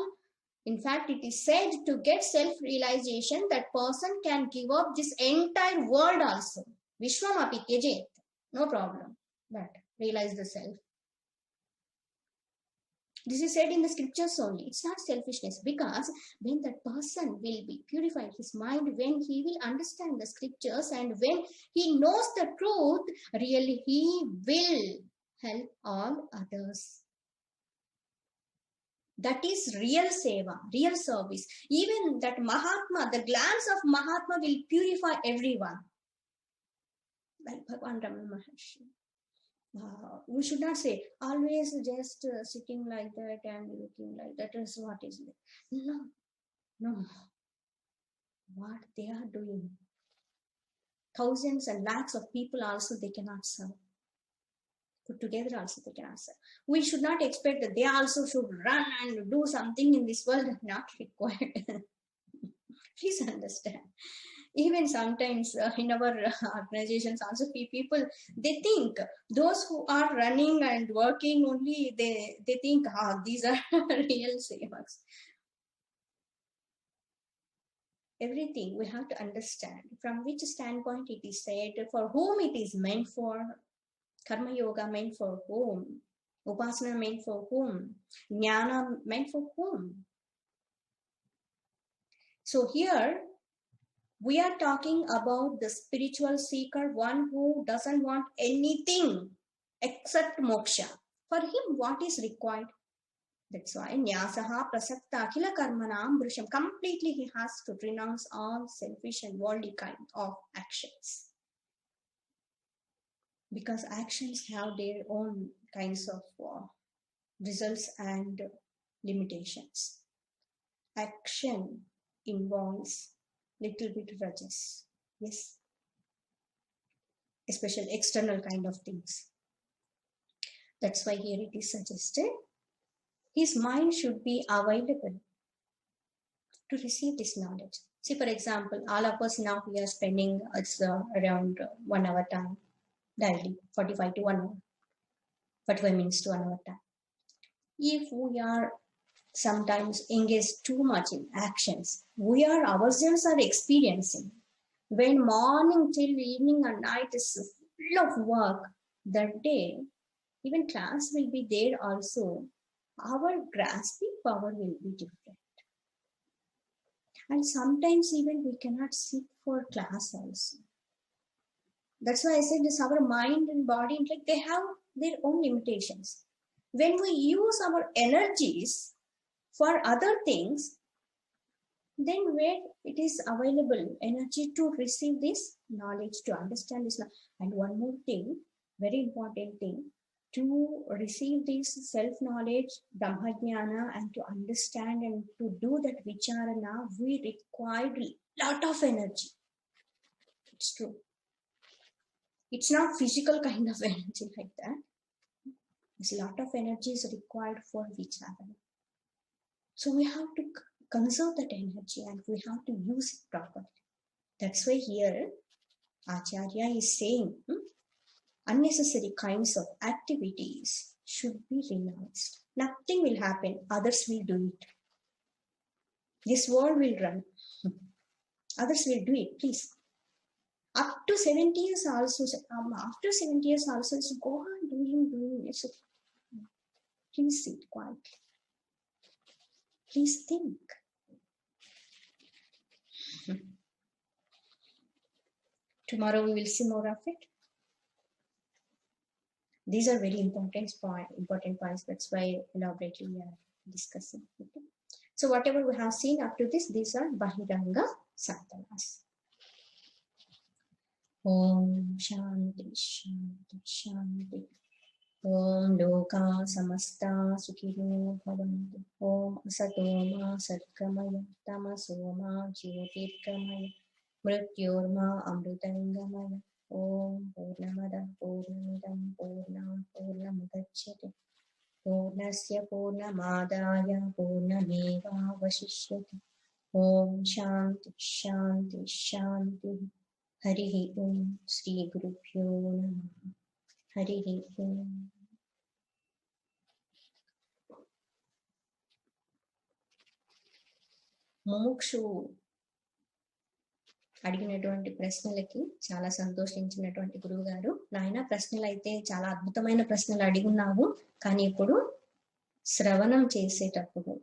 In fact, it is said to get self-realization, that person can give up this entire world also. Vishwam api tyajet. No problem. But realize the self. This is said in the scriptures only. It's not selfishness, because when that person will be purified his mind, when he will understand the scriptures and when he knows the truth, really he will help all others. That is real seva, real service. Even that Mahatma, the glance of Mahatma will purify everyone. Like Bhagwan Ramana Maharshi. We should not say always just sitting like that and looking like that is what is it. No. What they are doing, thousands and lakhs of people also they cannot serve. Put together also they cannot serve. We should not expect that they also should run and do something in this world. Not required. Please understand. Even sometimes in our organizations also, people, they think those who are running and working only, they think, these are real sevaks. Everything we have to understand from which standpoint it is said, for whom it is meant for, karma yoga meant for whom, upasana meant for whom, jnana meant for whom. So here we are talking about the spiritual seeker, one who doesn't want anything except moksha. For him, what is required? That's why nyasaha prasakta akhila karmanam brusham. Completely he has to renounce all selfish and worldly kind of actions. Because actions have their own kinds of results and limitations. Action involves little bit rajas. Yes. Especially external kind of things. That's why here it is suggested his mind should be available to receive this knowledge. See, for example, all of us now we are spending around 1 hour time daily, 45 to 1 hour, 45 minutes to 1 hour time. If we are sometimes engaged too much in actions, we are ourselves are experiencing. When morning till evening and night is full of work, that day, even class will be there also, our grasping power will be different. And sometimes even we cannot sit for class also. That's why I said this, our mind and body, like they have their own limitations. When we use our energies for other things, then where it is available energy to receive this knowledge, to understand this. And one more thing, very important thing, to receive this self-knowledge, Brahmajnana, and to understand and to do that vicharana, we require a lot of energy. It's true. It's not physical kind of energy like that. There's a lot of energy is required for vicharana. So we have to conserve that energy and we have to use it properly. That's why here Acharya is saying unnecessary kinds of activities should be renounced. Nothing will happen, others will do it. This world will run. Others will do it, please. Up to 70 years also, after 70 years also, go on doing it. Please sit quietly. Please think. Tomorrow we will see more of it. These are very important points. That's why elaborately we are discussing. Okay? So whatever we have seen up to this, these are Bahiranga Sadhanas. Om Shanti Shanti Shanti. Om Loka Samasta Sukhino Bhavantu. Om Asatoma Satkamaya Tamasoma Jyotirgamaya Mrityorma Amrutangamaya. Om Purnamada Purnamidam Purnamudachyate Purnasya Purnamadaya Purnameva Vasishyate. Om Shanti Shanti Shanti. Harihi Om Sri Gurubhyo Namaha. Harihi Om. Mokshu అడిగినటువంటి ప్రశ్నలకి చాలా సంతోషించినటువంటి గురువు గారు, నాయన ప్రశ్నలు అయితే చాలా అద్భుతమైన ప్రశ్నలు అడిగున్నావు, కానీ ఇప్పుడు శ్రవణం చేసేటప్పుడు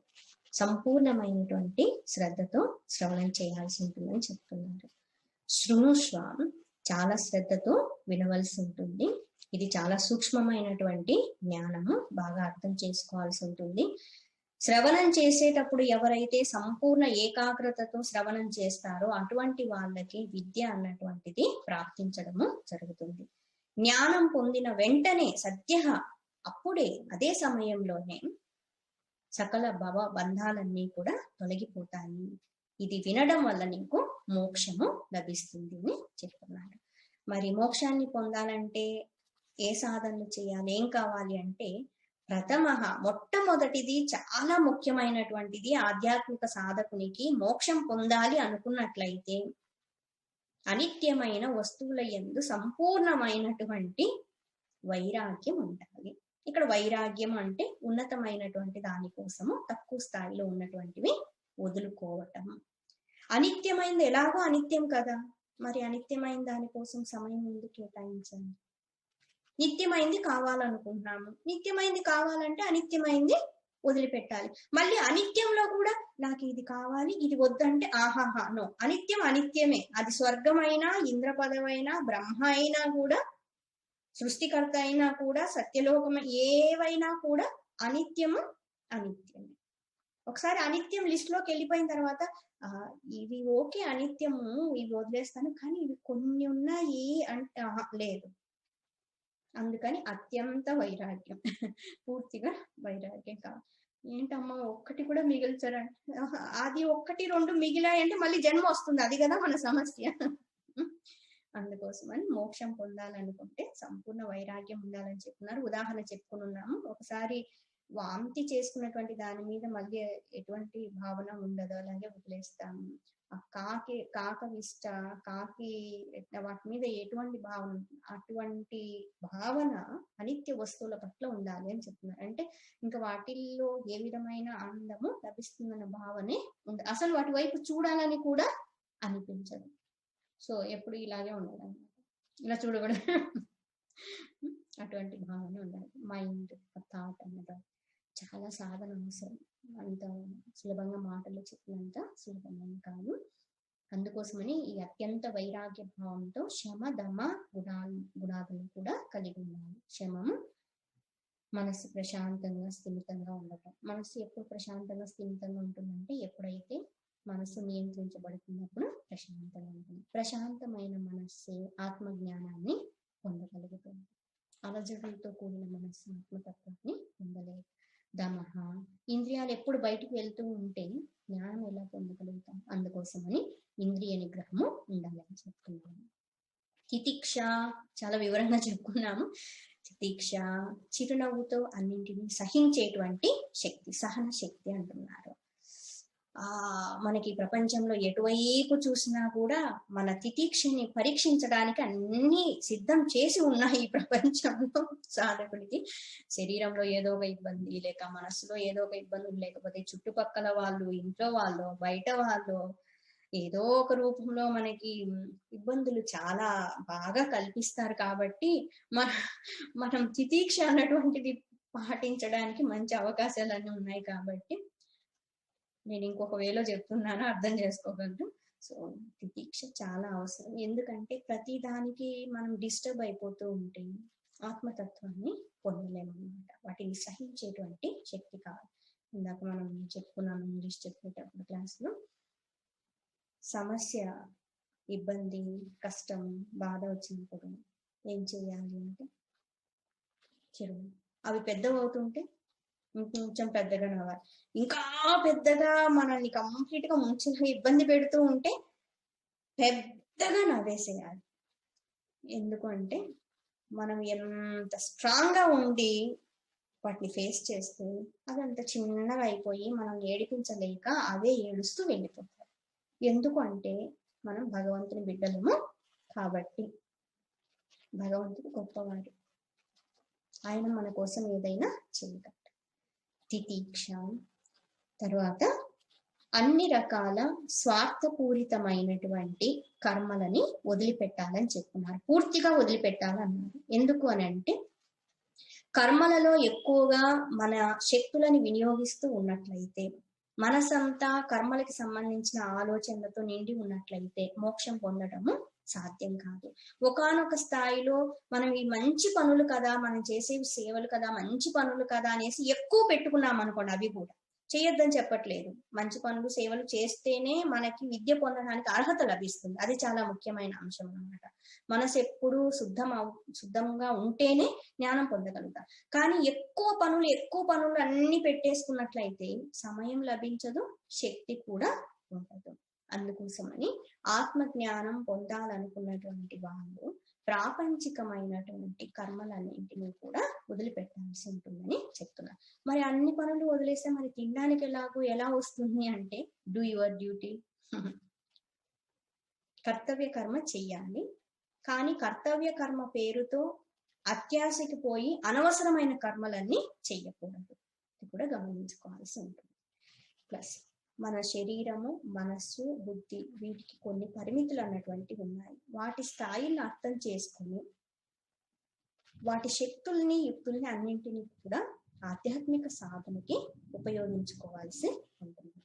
సంపూర్ణమైనటువంటి శ్రద్ధతో శ్రవణం చేయాల్సి ఉంటుందని చెప్తున్నారు. శృణుష్వం, చాలా శ్రద్ధతో వినవలసి ఉంటుంది. ఇది చాలా సూక్ష్మమైనటువంటి జ్ఞానము, బాగా అర్థం చేసుకోవాల్సి ఉంటుంది. శ్రవణం చేసేటప్పుడు ఎవరైతే సంపూర్ణ ఏకాగ్రతతో శ్రవణం చేస్తారో అటువంటి వాళ్ళకి విద్య అన్నటువంటిది ప్రాప్తించడము జరుగుతుంది. జ్ఞానం పొందిన వెంటనే సద్య అప్పుడే అదే సమయంలోనే సకల భవ బంధాలన్నీ కూడా తొలగిపోతాయి. ఇది వినడం వల్ల నీకు మోక్షము లభిస్తుంది అని చెప్తున్నాడు. మరి మోక్షాన్ని పొందాలంటే ఏ సాధనలు చేయాలి, ఏం కావాలి అంటే మొట్టమొదటిది చాలా ముఖ్యమైనటువంటిది, ఆధ్యాత్మిక సాధకునికి మోక్షం పొందాలి అనుకున్నట్లయితే అనిత్యమైన వస్తువుల యందు సంపూర్ణమైనటువంటి వైరాగ్యం ఉండాలి. ఇక్కడ వైరాగ్యం అంటే ఉన్నతమైనటువంటి దానికోసము తక్కువ స్థాయిలో ఉన్నటువంటివి వదులుకోవటం. అనిత్యమైనది ఎలాగో అనిత్యం కదా, మరి అనిత్యమైన దానికోసం సమయం ఎందుకు కేటాయించండి? నిత్యమైంది కావాలనుకుంటున్నాము, నిత్యమైంది కావాలంటే అనిత్యమైంది వదిలిపెట్టాలి. మళ్ళీ అనిత్యంలో కూడా నాకు ఇది కావాలి ఇది వద్దంటే ఆహాహా నో. అనిత్యం అనిత్యమే. అది స్వర్గమైనా, ఇంద్ర పదవైనా, బ్రహ్మ అయినా కూడా, సృష్టికర్త అయినా కూడా, సత్యలోకం ఏవైనా కూడా అనిత్యము అనిత్యమే. ఒకసారి అనిత్యం లిస్ట్ లోకి వెళ్ళిపోయిన తర్వాత ఇవి ఓకే అనిత్యము, ఇవి వదిలేస్తాను, కానీ ఇవి కొన్ని ఉన్నాయి అంటే లేదు. అందుకని అత్యంత వైరాగ్యం, పూర్తిగా వైరాగ్యం కావాలి. ఏంటమ్మా ఒక్కటి కూడా మిగిల్చారంటే, అది ఒక్కటి రెండు మిగిలాయంటే మళ్ళీ జన్మ వస్తుంది, అది కదా మన సమస్య. అందుకోసమని మోక్షం పొందాలనుకుంటే సంపూర్ణ వైరాగ్యం ఉండాలని చెప్తున్నారు. ఉదాహరణ చెప్పుకుని ఉన్నాము. ఒకసారి వాంతి చేసుకున్నటువంటి దాని మీద మళ్ళీ ఎటువంటి భావన ఉండదు, అలాగే వదిలేస్తాము. కాక విష్ట, కాకి వాటి మీద ఎటువంటి భావన, అటువంటి భావన అనిత్య వస్తువుల పట్ల ఉండాలి అని చెప్తున్నారు. అంటే ఇంకా వాటిల్లో ఏ విధమైన ఆనందము లభిస్తుందన్న భావనే ఉంది. అసలు వాటి వైపు చూడాలని కూడా అనిపించదు. సో ఎప్పుడు ఇలాగే ఉండాలి అన్నమాట, ఇలా చూడకూడదు. అటువంటి భావన ఉండాలి. మైండ్, థాట్ అన్నది చాలా సాధన అవసరం. అంత సులభంగా మాటలు చెప్పినంత సులభమైన కాదు. అందుకోసమని ఈ అత్యంత వైరాగ్య భావంతో శమ దమ గుణాలను కూడా కలిగి ఉండాలి. శమము మనసు ప్రశాంతంగా స్థిమితంగా ఉండటం. మనసు ఎప్పుడు ప్రశాంతంగా స్థిమితంగా ఉంటుందంటే ఎప్పుడైతే మనసు నియంత్రించబడుతున్నప్పుడు ప్రశాంతంగా ఉంటుంది. ప్రశాంతమైన మనస్సే ఆత్మజ్ఞానాన్ని పొందగలుగుతుంది. అలజడులతో కూడిన మనస్సు ఆత్మతత్వాన్ని పొందలేదు. దమహ, ఇంద్రియాలు ఎప్పుడు బయటికి వెళ్తూ ఉంటే జ్ఞానం ఎలా పొందగలుగుతాం? అందుకోసమని ఇంద్రియ నిగ్రహము ఉండాలని చెప్తున్నాము. తితిక్ష చాలా వివరంగా చెప్పుకున్నాము. తితిక్ష చిరునవ్వుతో అన్నింటినీ సహించేటువంటి శక్తి, సహన శక్తి అంటున్నారు. మనకి ప్రపంచంలో ఎటువైపు చూసినా కూడా మన తితిక్షని పరీక్షించడానికి అన్ని సిద్ధం చేసి ఉన్నాయి ఈ ప్రపంచంలో. సాధకుడికి శరీరంలో ఏదో ఒక ఇబ్బంది, లేక మనసులో ఏదో ఒక ఇబ్బందులు, లేకపోతే చుట్టుపక్కల వాళ్ళు, ఇంట్లో వాళ్ళు, బయట వాళ్ళు ఏదో ఒక రూపంలో మనకి ఇబ్బందులు చాలా బాగా కల్పిస్తారు. కాబట్టి మనం తితిక్ష అన్నటువంటిది పాటించడానికి మంచి అవకాశాలన్నీ ఉన్నాయి. కాబట్టి నేను ఇంకొక వేలో చెప్తున్నాను, అర్థం చేసుకోగలరు. సో తితిక్ష చాలా అవసరం. ఎందుకంటే ప్రతి దానికి మనం డిస్టర్బ్ అయిపోతూ ఉంటే ఆత్మతత్వాన్ని పొందలేమన్నమాట. వాటిని సహించేటువంటి శక్తి కావాలి. ఇందాక మనం చెప్పుకున్నాం ఇంగ్లీష్ చెప్పేటప్పుడు క్లాస్లో, సమస్య, ఇబ్బంది, కష్టం, బాధ వచ్చినప్పుడు ఏం చేయాలి అంటే చెరువు అవి పెద్దవి అవుతుంటే ఇంకొంచెం పెద్దగా నవ్వాలి. ఇంకా పెద్దగా మనల్ని కంప్లీట్ గా ముంచుగా ఇబ్బంది పెడుతూ ఉంటే పెద్దగా నవ్వేసేయాలి. ఎందుకంటే మనం ఎంత స్ట్రాంగ్ గా ఉండి వాటిని ఫేస్ చేస్తే అదంత చిన్నగా అయిపోయి మనం ఏడిపించలేక అవే ఏడుస్తూ వెళ్ళిపోతారు. ఎందుకంటే మనం భగవంతుని బిడ్డలము కాబట్టి. భగవంతుడు గొప్పవాడు, ఆయన మన కోసం ఏదైనా చేయగలడు. తితిక్ష తర్వాత అన్ని రకాల స్వార్థపూరితమైనటువంటి కర్మలని వదిలిపెట్టాలని చెప్తున్నారు. పూర్తిగా వదిలిపెట్టాలన్నారు. ఎందుకు అని అంటే కర్మలలో ఎక్కువగా మన శక్తులని వినియోగిస్తూ ఉన్నట్లయితే, మనసంతా కర్మలకి సంబంధించిన ఆలోచనలతో నిండి ఉన్నట్లయితే మోక్షం పొందడము సాధ్యం కాదు. ఒకానొక స్థాయిలో మనం ఈ మంచి పనులు కదా, మనం చేసేవి సేవలు కదా, మంచి పనులు కదా అనేసి ఎక్కువ పెట్టుకున్నాం అనుకోండి, అవి కూడా చేయొద్దని చెప్పట్లేదు. మంచి పనులు సేవలు చేస్తేనే మనకి పొందడానికి అర్హత లభిస్తుంది. అది చాలా ముఖ్యమైన అంశం అన్నమాట. మనసు ఎప్పుడు శుద్ధంగా ఉంటేనే జ్ఞానం పొందగలుగుతాం. కానీ ఎక్కువ పనులు అన్ని పెట్టేసుకున్నట్లయితే సమయం లభించదు, శక్తి కూడా ఉండదు. అందుకోసమని ఆత్మజ్ఞానం పొందాలనుకున్నటువంటి వాళ్ళు ప్రాపంచికమైనటువంటి కర్మలన్నింటినీ కూడా వదిలిపెట్టాల్సి ఉంటుందని చెప్తున్నారు. మరి అన్ని పనులు వదిలేస్తే మరి తినడానికి ఎలా వస్తుంది అంటే డూ యువర్ డ్యూటీ. కర్తవ్య కర్మ చెయ్యాలి. కానీ కర్తవ్య కర్మ పేరుతో అత్యాశకి పోయి అనవసరమైన కర్మలన్నీ చెయ్యకూడదు. ఇది కూడా గమనించుకోవాల్సి ఉంటుంది. ప్లస్ మన శరీరము, మనస్సు, బుద్ధి వీటికి కొన్ని పరిమితులు అన్నటువంటివి ఉన్నాయి. వాటి స్థాయిని అర్థం చేసుకుని వాటి శక్తుల్ని, యుక్తుల్ని అన్నింటినీ కూడా ఆధ్యాత్మిక సాధనకి ఉపయోగించుకోవాల్సి ఉంటుంది.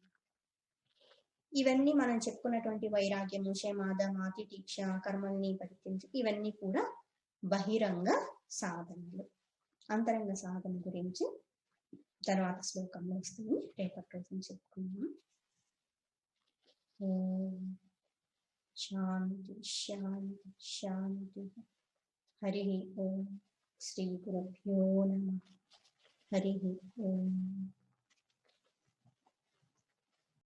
ఇవన్నీ మనం చెప్పుకున్నటువంటి వైరాగ్యము, క్షమాదం, ఆతిటీక్ష, కర్మల్ని పరిత్యజించి ఇవన్నీ కూడా బహిరంగ సాధనలు. అంతరంగ సాధన గురించి తర్వాత శ్లోకంలో వస్తుంది, రేపటి రోజున చెప్పుకున్నాము. ఓం శాంతి శాంతి శాంతి. హరి ఓం. శ్రీ గురుభ్యో నమః. హరి ఓం.